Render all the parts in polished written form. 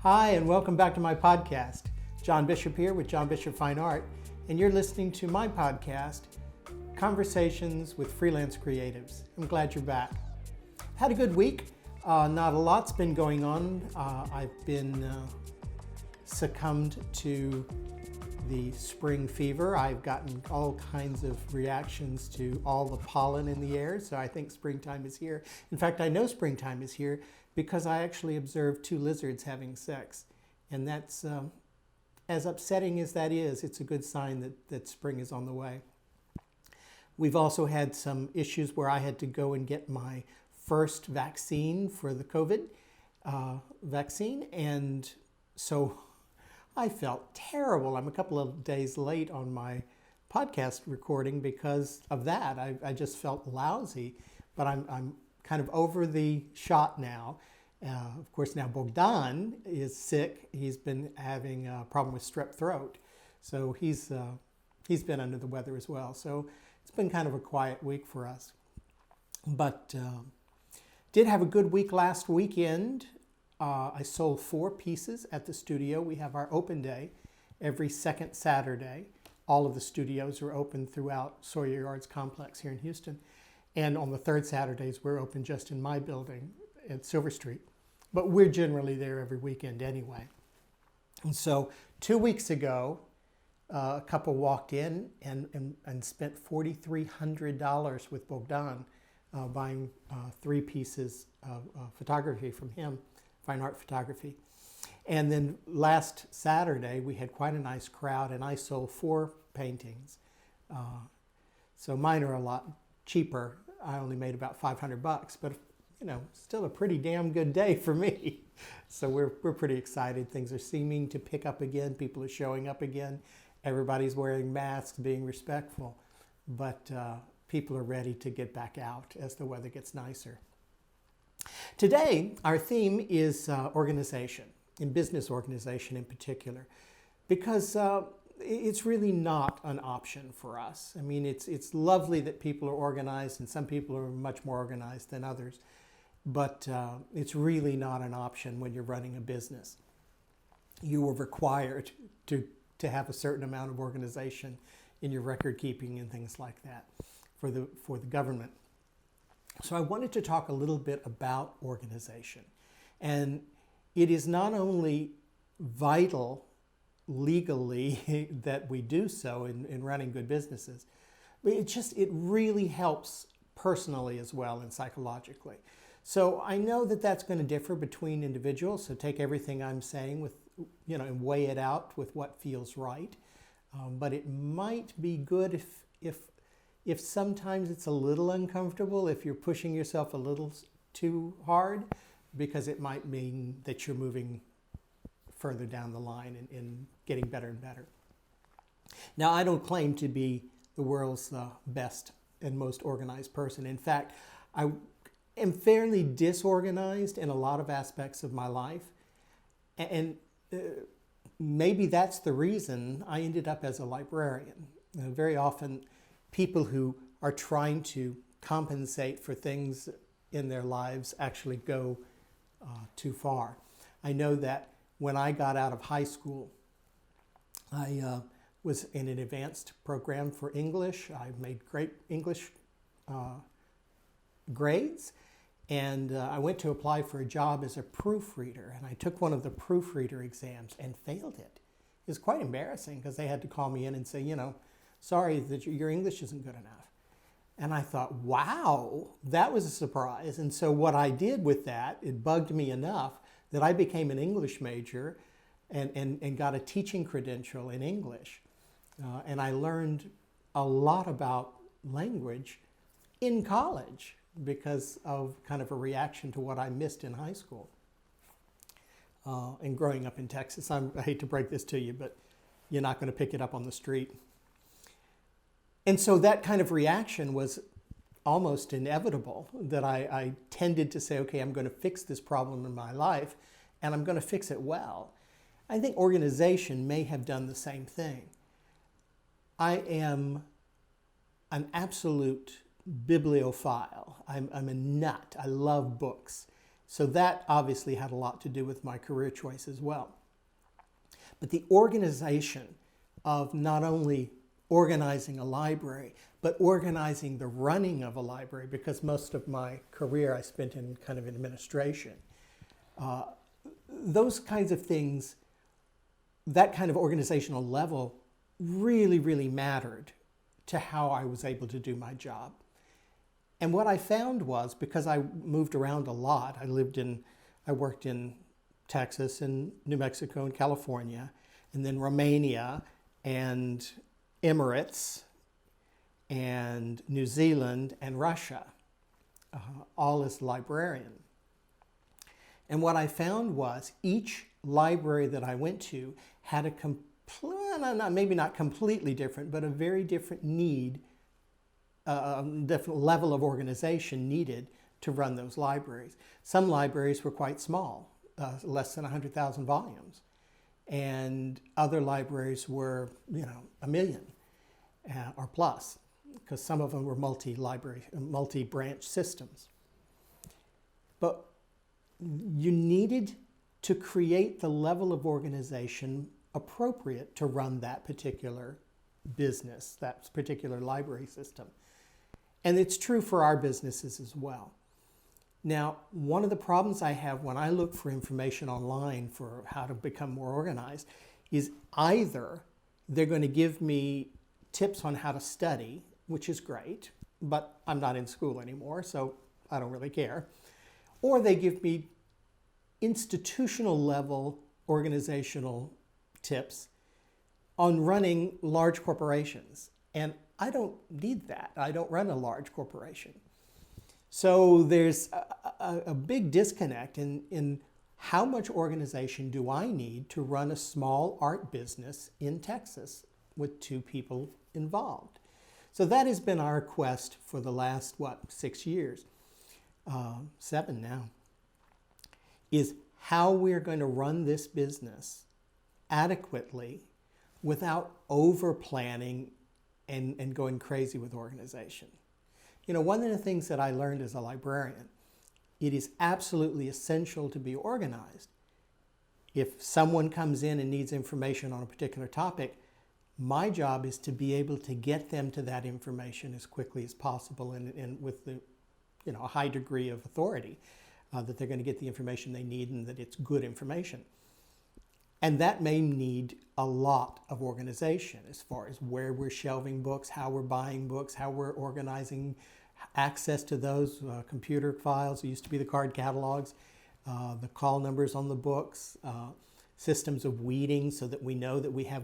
Hi, and welcome back to my podcast. John Bishop here with John Bishop Fine Art, and you're listening to my podcast, Conversations with Freelance Creatives. I'm glad you're back. Had a good week. Not a lot's been going on. I've been succumbed to the spring fever. I've gotten all kinds of reactions to all the pollen in the air, so I think springtime is here. In fact, I know springtime is here because I actually observed two lizards having sex. And that's, as upsetting as that is, it's a good sign that spring is on the way. We've also had some issues where I had to go and get my first vaccine for the COVID vaccine. And so I felt terrible. I'm a couple of days late on my podcast recording because of that. I just felt lousy, but I'm kind of over the shot now. Of course, now Bogdan is sick. He's been having a problem with strep throat. So he's been under the weather as well. So it's been kind of a quiet week for us. But did have a good week last weekend. I sold 4 pieces at the studio. We have our open day every second Saturday. All of the studios are open throughout Sawyer Yards complex here in Houston. And on the third Saturdays, we're open just in my building at Silver Street. But we're generally there every weekend anyway. And so 2 weeks ago, a couple walked in and spent $4,300 with Bogdan buying 3 pieces of photography from him, fine art photography. And then last Saturday, we had quite a nice crowd, and I sold 4 paintings. So mine are a lot cheaper. I only made about $500, but still a pretty damn good day for me. So we're pretty excited. Things are seeming to pick up again. People are showing up again. Everybody's wearing masks, being respectful, but people are ready to get back out as the weather gets nicer. Today, our theme is organization, and business organization in particular, because it's really not an option for us. I mean, it's lovely that people are organized, and some people are much more organized than others, but it's really not an option when you're running a business. You are required to have a certain amount of organization in your record keeping and things like that for the government. So I wanted to talk a little bit about organization. And it is not only vital legally that we do so in running good businesses, but it really helps personally as well and psychologically. So I know that that's going to differ between individuals. So take everything I'm saying and weigh it out with what feels right. But it might be good if sometimes it's a little uncomfortable, if you're pushing yourself a little too hard, because it might mean that you're moving further down the line and getting better and better. Now, I don't claim to be the world's best and most organized person. In fact, I am fairly disorganized in a lot of aspects of my life. And maybe that's the reason I ended up as a librarian. Very often, people who are trying to compensate for things in their lives actually go too far. I know that when I got out of high school, I was in an advanced program for English. I made great English grades, and I went to apply for a job as a proofreader, and I took one of the proofreader exams and failed it. It was quite embarrassing because they had to call me in and say, sorry that your English isn't good enough. And I thought, wow, that was a surprise. And so what I did with that, it bugged me enough that I became an English major and got a teaching credential in English. And I learned a lot about language in college because of kind of a reaction to what I missed in high school. And growing up in Texas, I hate to break this to you, but you're not going to pick it up on the street. And so that kind of reaction was almost inevitable, that I tended to say, okay, I'm going to fix this problem in my life, and I'm going to fix it well. I think organization may have done the same thing. I am an absolute bibliophile. I'm a nut. I love books. So that obviously had a lot to do with my career choice as well. But the organization of not only organizing a library, but organizing the running of a library, because most of my career I spent in kind of administration. Those kinds of things, that kind of organizational level really, really mattered to how I was able to do my job. And what I found was, because I moved around a lot, I worked in Texas and New Mexico and California, and then Romania and Emirates and New Zealand and Russia, all as librarian. And what I found was each library that I went to had a maybe not completely different, but a very different need, different level of organization needed to run those libraries. Some libraries were quite small, less than 100,000 volumes. And other libraries were, 1 million or plus, because some of them were multi-branch systems. But you needed to create the level of organization appropriate to run that particular business, that particular library system. And it's true for our businesses as well. Now, one of the problems I have when I look for information online for how to become more organized is either they're going to give me tips on how to study, which is great, but I'm not in school anymore, so I don't really care. Or they give me institutional level organizational tips on running large corporations. And I don't need that. I don't run a large corporation. So there's a big disconnect in how much organization do I need to run a small art business in Texas with 2 people involved. So that has been our quest for the last, 6 years, 7 now, is how we're going to run this business adequately without over-planning and going crazy with organization. One of the things that I learned as a librarian, it is absolutely essential to be organized. If someone comes in and needs information on a particular topic, my job is to be able to get them to that information as quickly as possible and with a high degree of authority, that they're going to get the information they need and that it's good information. And that may need a lot of organization as far as where we're shelving books, how we're buying books, how we're organizing access to those computer files. It used to be the card catalogs, the call numbers on the books, systems of weeding so that we know that we have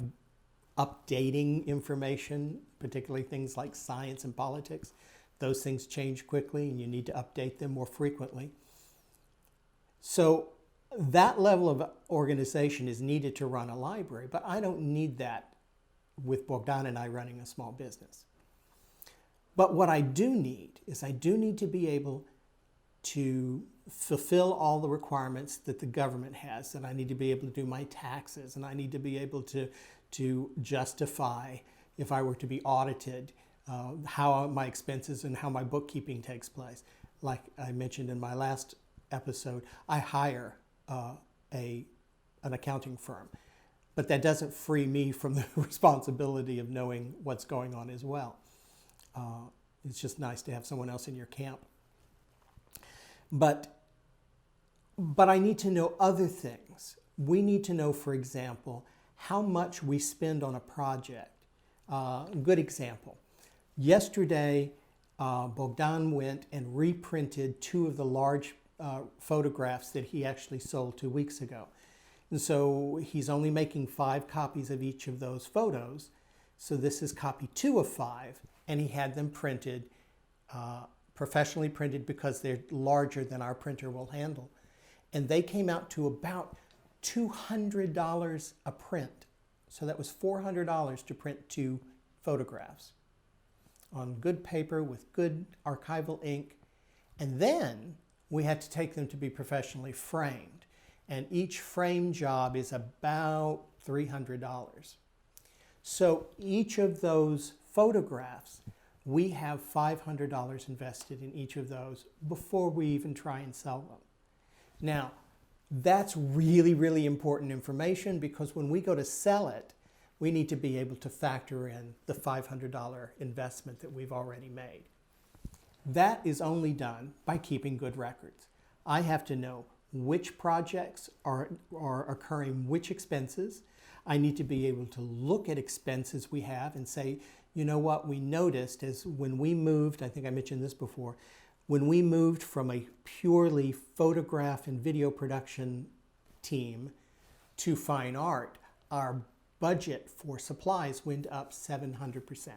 updating information, particularly things like science and politics. Those things change quickly and you need to update them more frequently. So that level of organization is needed to run a library, but I don't need that with Bogdan and I running a small business. But what I do need is I do need to be able to fulfill all the requirements that the government has, and I need to be able to do my taxes, and I need to be able to justify, if I were to be audited, how my expenses and how my bookkeeping takes place. Like I mentioned in my last episode, I hire an accounting firm, but that doesn't free me from the responsibility of knowing what's going on as well. It's just nice to have someone else in your camp. But I need to know other things. We need to know, for example, how much we spend on a project. Good example. Yesterday, Bogdan went and reprinted 2 of the large photographs that he actually sold 2 weeks ago. And so he's only making 5 copies of each of those photos. So this is copy 2 of 5, and he had them printed, professionally printed, because they're larger than our printer will handle. And they came out to about $200 a print. So that was $400 to print 2 photographs on good paper with good archival ink. And then we had to take them to be professionally framed. And each frame job is about $300. So each of those photographs, we have $500 invested in each of those before we even try and sell them. Now, that's really, really important information, because when we go to sell it, we need to be able to factor in the $500 investment that we've already made. That is only done by keeping good records. I have to know which projects are occurring, which expenses. I need to be able to look at expenses we have and say, you know what we noticed is when we moved, I think I mentioned this before, when we moved from a purely photograph and video production team to fine art, our budget for supplies went up 700%.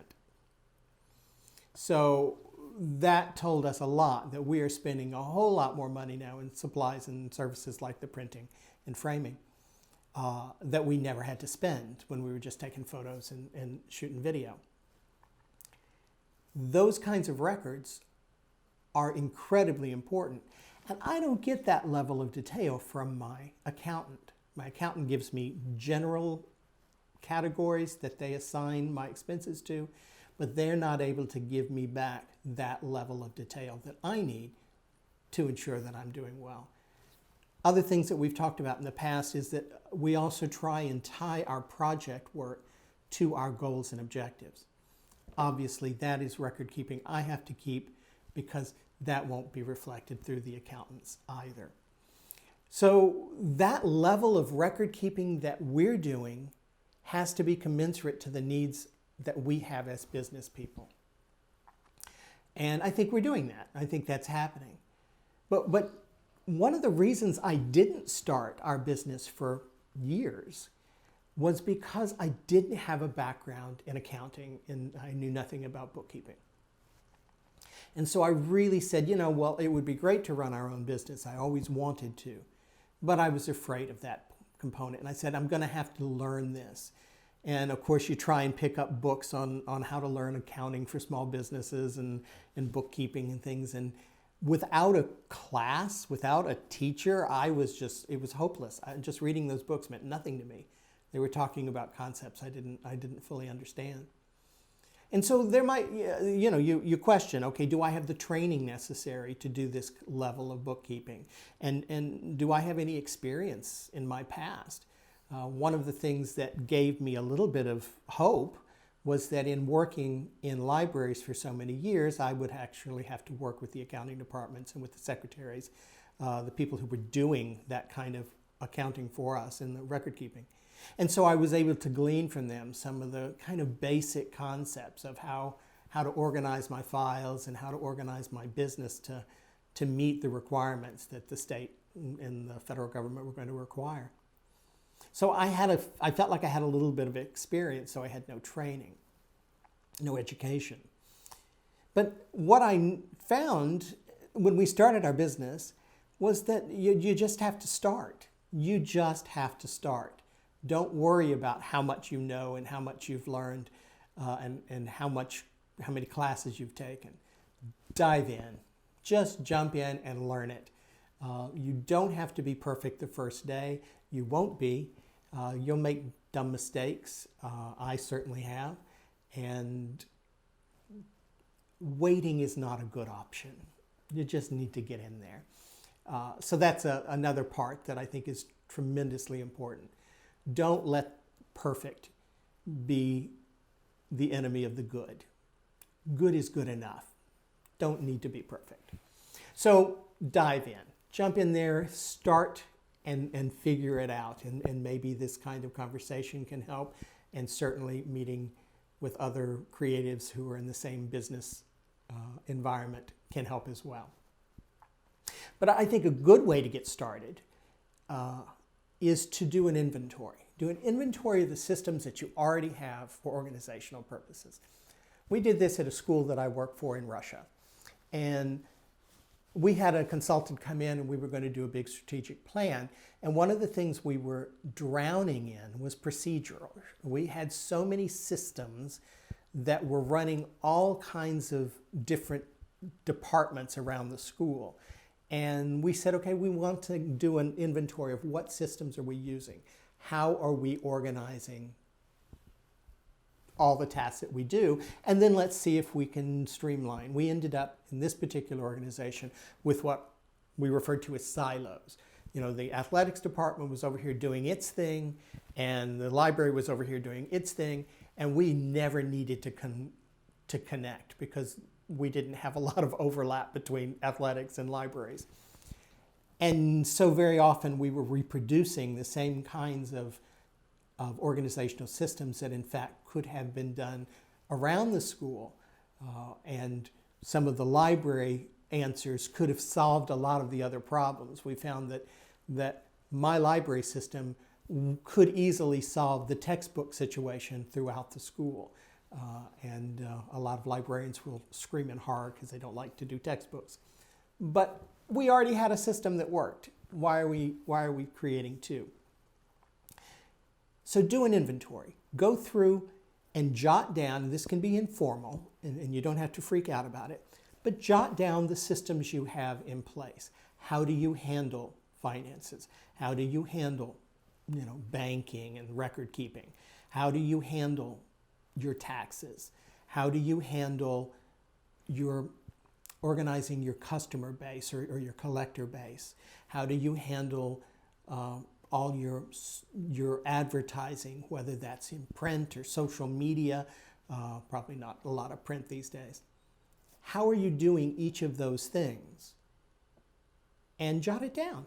So that told us a lot, that we are spending a whole lot more money now in supplies and services like the printing and framing that we never had to spend when we were just taking photos and shooting video. Those kinds of records are incredibly important. And I don't get that level of detail from my accountant. My accountant gives me general categories that they assign my expenses to, but they're not able to give me back that level of detail that I need to ensure that I'm doing well. Other things that we've talked about in the past is that we also try and tie our project work to our goals and objectives. Obviously, that is record keeping I have to keep, because that won't be reflected through the accountants either. So that level of record keeping that we're doing has to be commensurate to the needs that we have as business people. And I think we're doing that. I think that's happening. But one of the reasons I didn't start our business for years was because I didn't have a background in accounting and I knew nothing about bookkeeping. And so I really said, well, it would be great to run our own business. I always wanted to, but I was afraid of that component. And I said, I'm going to have to learn this. And of course, you try and pick up books on how to learn accounting for small businesses and bookkeeping and things. And without a class, without a teacher, it was hopeless. Just reading those books meant nothing to me. They were talking about concepts I didn't fully understand. And so there might, you question, okay, do I have the training necessary to do this level of bookkeeping? And do I have any experience in my past? One of the things that gave me a little bit of hope was that in working in libraries for so many years, I would actually have to work with the accounting departments and with the secretaries, the people who were doing that kind of accounting for us in the record keeping. And so I was able to glean from them some of the kind of basic concepts of how to organize my files and how to organize my business to meet the requirements that the state and the federal government were going to require. So I felt like I had a little bit of experience, so I had no training, no education. But what I found when we started our business was that you just have to start. You just have to start. Don't worry about how much you know and how much you've learned and how many classes you've taken. Dive in. Just jump in and learn it. You don't have to be perfect the first day. You won't be. You'll make dumb mistakes. I certainly have. And waiting is not a good option. You just need to get in there. So that's another part that I think is tremendously important. Don't let perfect be the enemy of the good. Good is good enough. Don't need to be perfect. So dive in. Jump in there, start and figure it out. And maybe this kind of conversation can help. And certainly meeting with other creatives who are in the same business environment can help as well. But I think a good way to get started is to do an inventory. Do an inventory of the systems that you already have for organizational purposes. We did this at a school that I work for in Russia. And we had a consultant come in and we were going to do a big strategic plan. And one of the things we were drowning in was procedural. We had so many systems that were running all kinds of different departments around the school. And we said, okay, we want to do an inventory of what systems are we using? How are we organizing all the tasks that we do? And then let's see if we can streamline. We ended up in this particular organization with what we referred to as silos. the athletics department was over here doing its thing, and the library was over here doing its thing, and we never needed to connect because we didn't have a lot of overlap between athletics and libraries. And so very often we were reproducing the same kinds of organizational systems that in fact could have been done around the school. And some of the library answers could have solved a lot of the other problems. We found that my library system could easily solve the textbook situation throughout the school. And a lot of librarians will scream in horror because they don't like to do textbooks. But we already had a system that worked. Why are we creating two? So do an inventory. Go through and jot down, and this can be informal, and you don't have to freak out about it, but jot down the systems you have in place. How do you handle finances? How do you handle, banking and record keeping? How do you handle your taxes? How do you handle your organizing your customer base or your collector base? How do you handle all your advertising, whether that's in print or social media? Probably not a lot of print these days. How are you doing each of those things? And jot it down.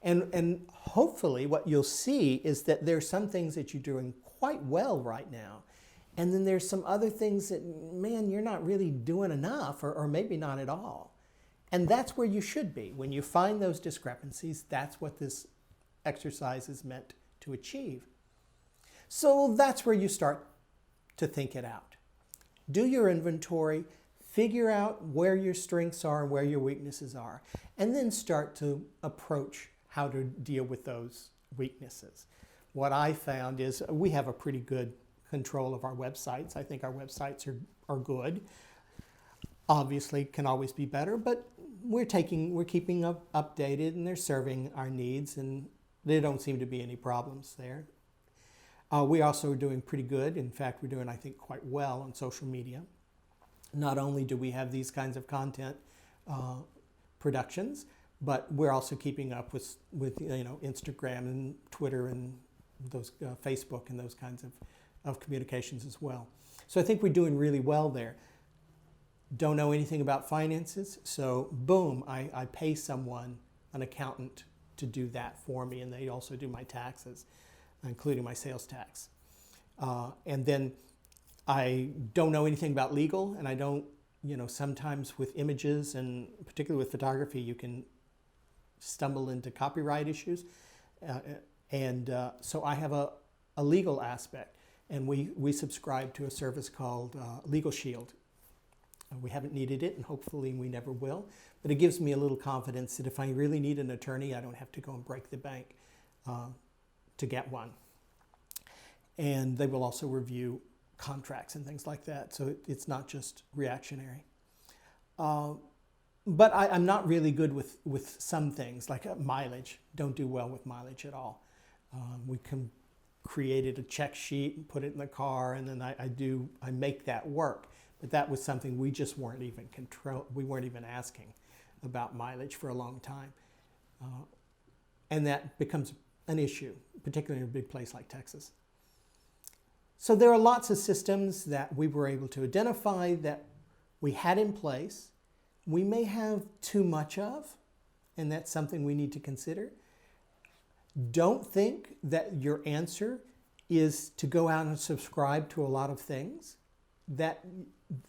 And hopefully what you'll see is that there's some things that you're doing quite well right now. And then there's some other things that, man, you're not really doing enough or maybe not at all. And that's where you should be. When you find those discrepancies, that's what this exercise is meant to achieve. So that's where you start to think it out. Do your inventory, figure out where your strengths are and where your weaknesses are, and then start to approach how to deal with those weaknesses. What I found is we have a pretty good control of our websites. I think our websites are good. Obviously, can always be better, but we're keeping up updated, and they're serving our needs, and there don't seem to be any problems there. We also are doing pretty good. In fact, we're doing, I think, quite well on social media. Not only do we have these kinds of content productions, but we're also keeping up with Instagram and Twitter and those Facebook and those kinds of communications as well. So I think we're doing really well there. Don't know anything about finances, so boom, I pay someone, an accountant, to do that for me, and they also do my taxes, including my sales tax. And then I don't know anything about legal, and I don't, sometimes with images and particularly with photography, you can stumble into copyright issues. So I have a legal aspect, and we subscribe to a service called Legal Shield. We haven't needed it, and hopefully we never will. But it gives me a little confidence that if I really need an attorney, I don't have to go and break the bank to get one. And they will also review contracts and things like that, so it's not just reactionary. But I'm not really good with some things, like mileage. Don't do well with mileage at all. We created a check sheet and put it in the car, and then I make that work. But that was something we just weren't even asking about mileage for a long time. And that becomes an issue, particularly in a big place like Texas. So there are lots of systems that we were able to identify that we had in place. We may have too much of, and that's something we need to consider. Don't think that your answer is to go out and subscribe to a lot of things. That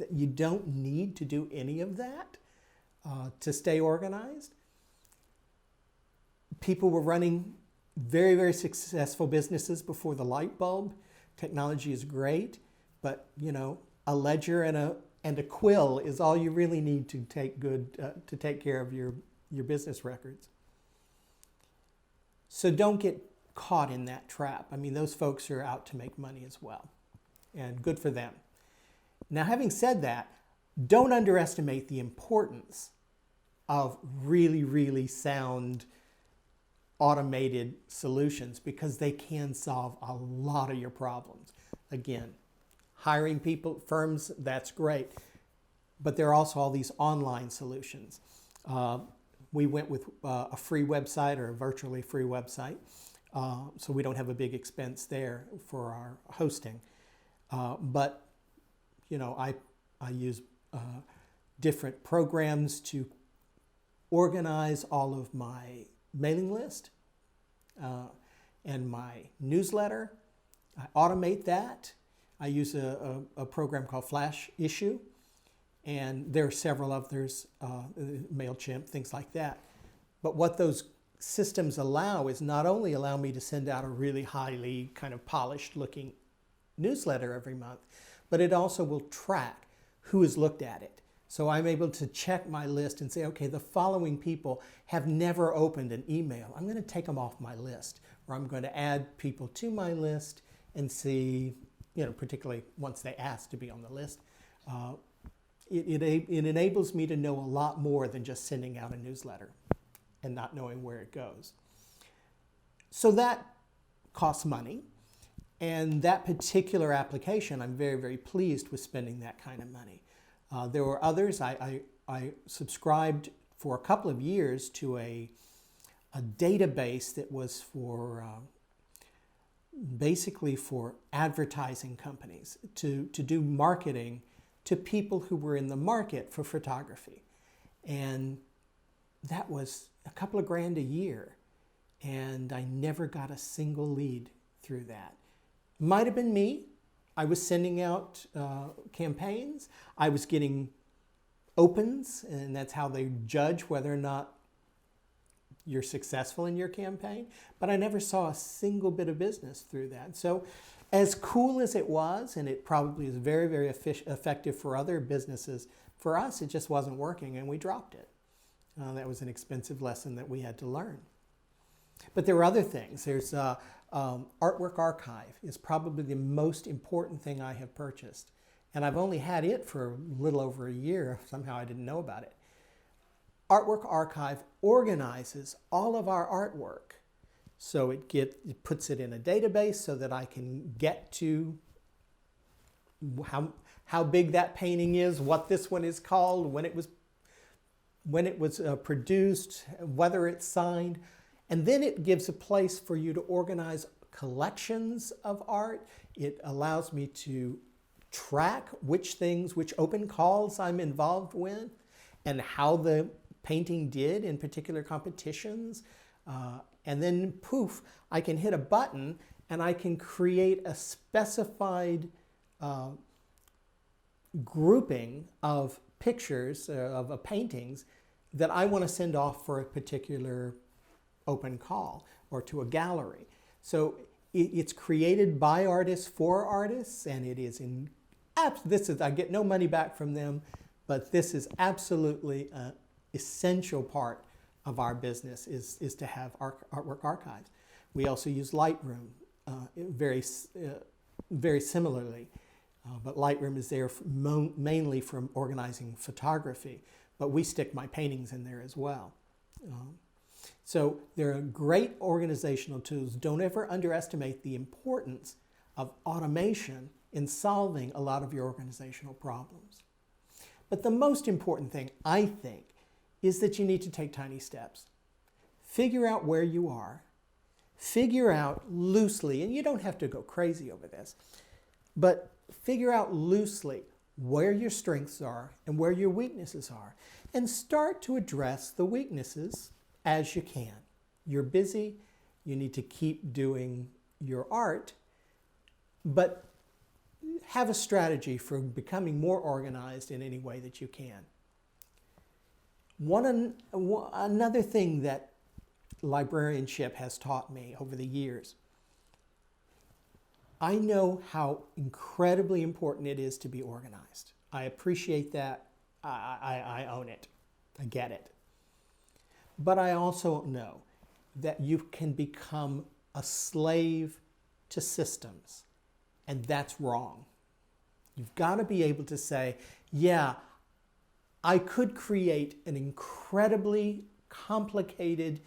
you don't need to do any of that to stay organized. People were running very, very successful businesses before the light bulb. Technology is great, but a ledger and a quill is all you really need to take care of your business records. So don't get caught in that trap. I mean, those folks are out to make money as well, and good for them. Now, having said that, don't underestimate the importance of really, really sound automated solutions, because they can solve a lot of your problems. Again, hiring people, firms, that's great. But there are also all these online solutions. we went with a free website or a virtually free website. So we don't have a big expense there for our hosting. But, you know, I use different programs to organize all of my mailing list and my newsletter. I automate that. I use a program called Flash Issue, and there are several others, MailChimp, things like that. But what those systems allow is not only allow me to send out a really highly kind of polished looking newsletter every month, but it also will track who has looked at it. So I'm able to check my list and say, okay, the following people have never opened an email. I'm going to take them off my list, or I'm going to add people to my list and see, you know, particularly once they ask to be on the list. It enables me to know a lot more than just sending out a newsletter and not knowing where it goes. So that costs money. And that particular application, I'm very, very pleased with spending that kind of money. There were others. I subscribed for a couple of years to a database that was for basically for advertising companies to do marketing to people who were in the market for photography. And that was a couple of grand a year. And I never got a single lead through that. Might have been me. I was sending out campaigns. I was getting opens, and that's how they judge whether or not you're successful in your campaign. But I never saw a single bit of business through that. So as cool as it was, and it probably is very, very effective for other businesses, for us it just wasn't working, and we dropped it. That was an expensive lesson that we had to learn. But there were other things. There's Artwork Archive is probably the most important thing I have purchased. And I've only had it for a little over a year. Somehow I didn't know about it. Artwork Archive organizes all of our artwork. So it puts it in a database so that I can get to how big that painting is, what this one is called, when it was produced, whether it's signed. And then it gives a place for you to organize collections of art. It allows me to track which open calls I'm involved with and how the painting did in particular competitions. And then poof, I can hit a button and I can create a specified grouping of pictures of paintings that I want to send off for a particular open call or to a gallery. So it's created by artists for artists, and it is I get no money back from them, but this is absolutely an essential part of our business is to have artwork archives. We also use Lightroom very similarly, but Lightroom is there mainly for organizing photography, but we stick my paintings in there as well. So they're great organizational tools. Don't ever underestimate the importance of automation in solving a lot of your organizational problems. But the most important thing, I think, is that you need to take tiny steps. Figure out where you are. Figure out loosely, and you don't have to go crazy over this, but figure out loosely where your strengths are and where your weaknesses are, and start to address the weaknesses as you can. You're busy, you need to keep doing your art, but have a strategy for becoming more organized in any way that you can. Another thing that librarianship has taught me over the years, I know how incredibly important it is to be organized. I appreciate that. I own it. I get it. But I also know that you can become a slave to systems, and that's wrong. You've got to be able to say, yeah, I could create an incredibly complicated,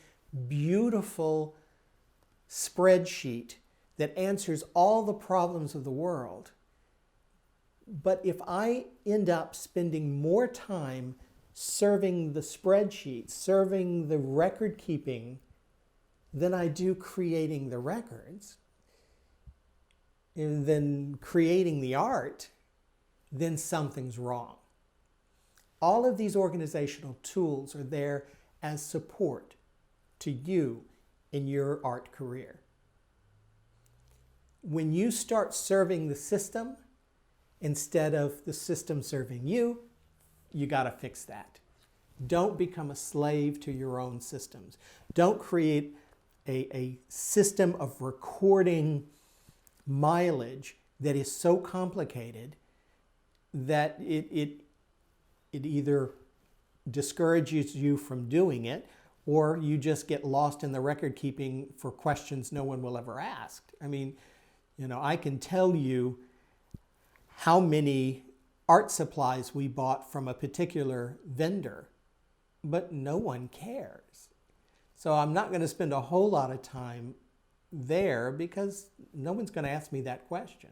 beautiful spreadsheet that answers all the problems of the world. But if I end up spending more time serving the spreadsheet, serving the record keeping, than I do creating the records, and then creating the art, then something's wrong. All of these organizational tools are there as support to you in your art career. When you start serving the system instead of the system serving you, you got to fix that. Don't become a slave to your own systems. Don't create a system of recording mileage that is so complicated that it either discourages you from doing it, or you just get lost in the record keeping for questions no one will ever ask. I mean, I can tell you how many art supplies we bought from a particular vendor, but no one cares. So I'm not going to spend a whole lot of time there because no one's going to ask me that question.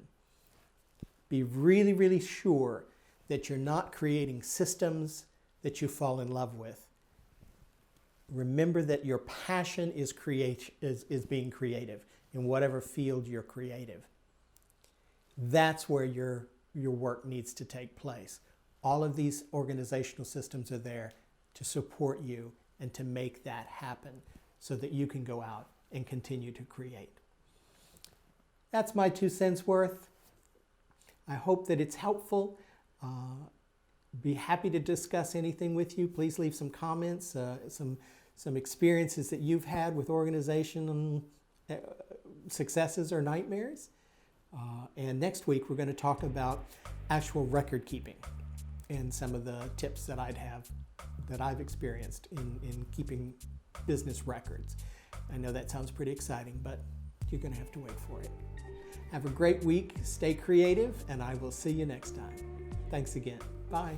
Be really, really sure that you're not creating systems that you fall in love with. Remember that your passion is being creative in whatever field you're creative. That's where your work needs to take place. All of these organizational systems are there to support you and to make that happen so that you can go out and continue to create. That's my 2 cents worth. I hope that it's helpful. Be happy to discuss anything with you. Please leave some comments, some experiences that you've had with organization successes or nightmares. And next week we're going to talk about actual record keeping and some of the tips that I've experienced in keeping business records. I know that sounds pretty exciting, but you're going to have to wait for it. Have a great week, stay creative, and I will see you next time. Thanks again. Bye.